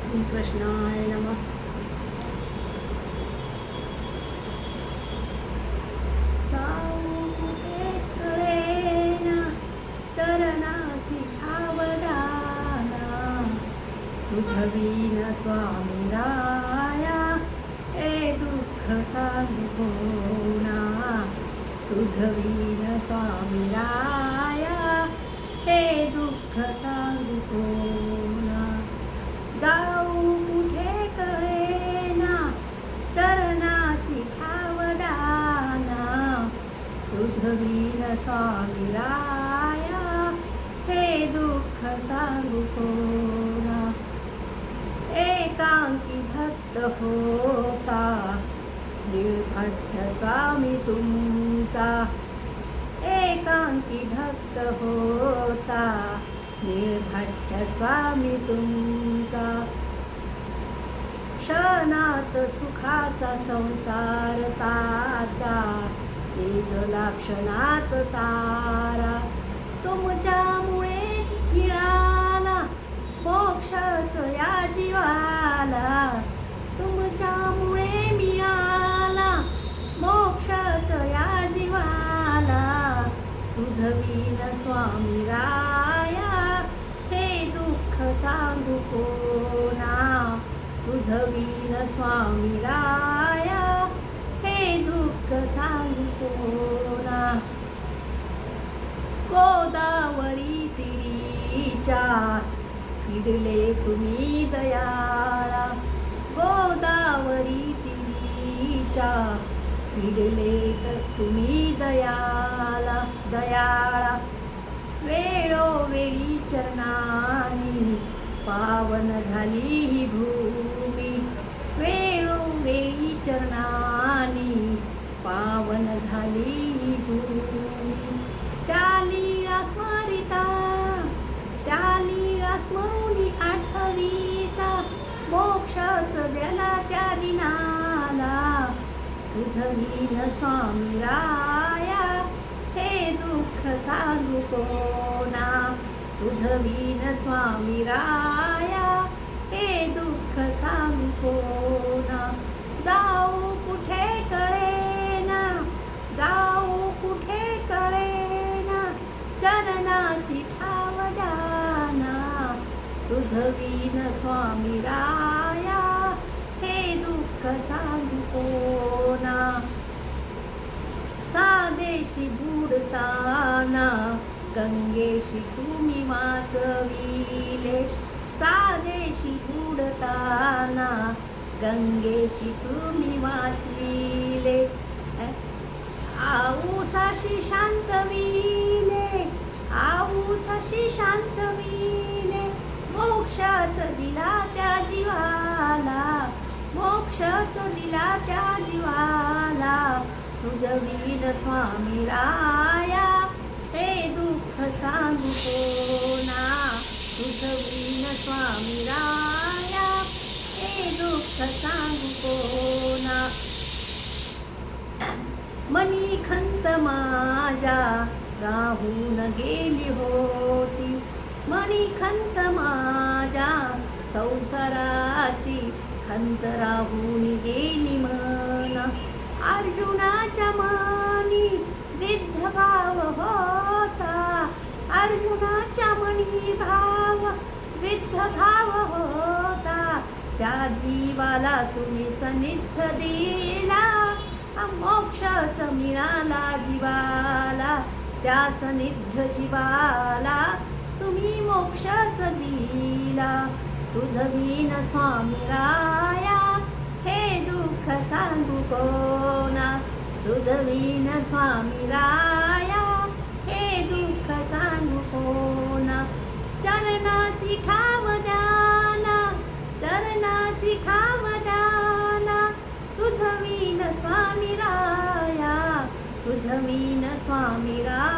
श्रीकृष्णाय नमः. जाऊ कुठे कळेना चरणासी ठावदाना, तुझवीन स्वामी राया ए दुःख सांगू कोणा. तुझवीन स्वामी राया हे दुःख सांगू कोणा. जाऊ कुठे कळेना चरणासी ठावदाना, तुझवीन स्वामी राया हे दुःख सांगू कोणा. एकांकी भक्त होता निळकंठ स्वामी तुमचा, एकांकी भक्त होता निळकंठ स्वामी तुमचा. क्षणात सुखाचा संसार ताचा, तेजला क्षणात सारा. तुमच्यामुळे मिळाला मोक्षच या जीवाला, तुमच्यामुळे मिळाला मोक्षच या जीवाला. तुझवीन स्वामी राया हे दुःख सांगू कोणा. तुझवीन स्वामी राया हे दुःख सांगू कोणा. गोदावरी तिरीच्या फिरले तुम्ही दयाळा, गोदावरी तिरीच्या फिरले तुम्ही दयाला दयाळा. वेळोवेळी चरणानी पावन झाली ही भूमी, वेळोवेळी चरणानी पावन झाली ही भूमी. त्या लीळा स्मरिता, त्या लीळा स्मरुनी आठविता, मोक्षच द्याला त्या दिनाला. तुझवीन स्वामी राया हे दुःख सांगू कोणा. तुझवीन स्वामी राया हे दुःख सांगू कोणा. जाऊ कुठे कळेना, जाऊ कुठे कळेना चरणासी ठावदाना. तुझवीन स्वामी राया हे दुःख सांगू कोणा. सादेशी बुडताना गंगेशी तुम्ही वाचविले, सादेशी बुडताना गंगेशी तुम्ही वाचविले. आऊसाशी शांतविले, आऊसाशी शांतविले. मोक्षाच दिला त्या जीवाला, मोक्षाच दिला त्या जीवाला. तुझवीन स्वामी राया हे दुःख सांगू कोणा. तुझवीन स्वामी राया हे दुःख सांगू कोणा. मणिखंत माझ्या राहून गेली होती, मणिखंत माझ्या संसाराची खंत राहून गेली मना. अर्जुनाच्या मनी विद्ध भाव होता, अर्जुनाच्या मनी भाव विद्ध भाव होता. त्या जीवाला तुम्ही सनिध दिला, मोक्षच मिळाला जीवाला. त्या सनिध जीवाला तुम्ही मोक्षच दिला. तुझवीन स्वामी राया हे दुःख सांगू कोणा. तुझवीन स्वामी राया हे दुःख सांगू कोणा. चरणासी ठावदाना, चरणासी ठावदाना. तुझवीन स्वामी राया, तुझवीन स्वामी राया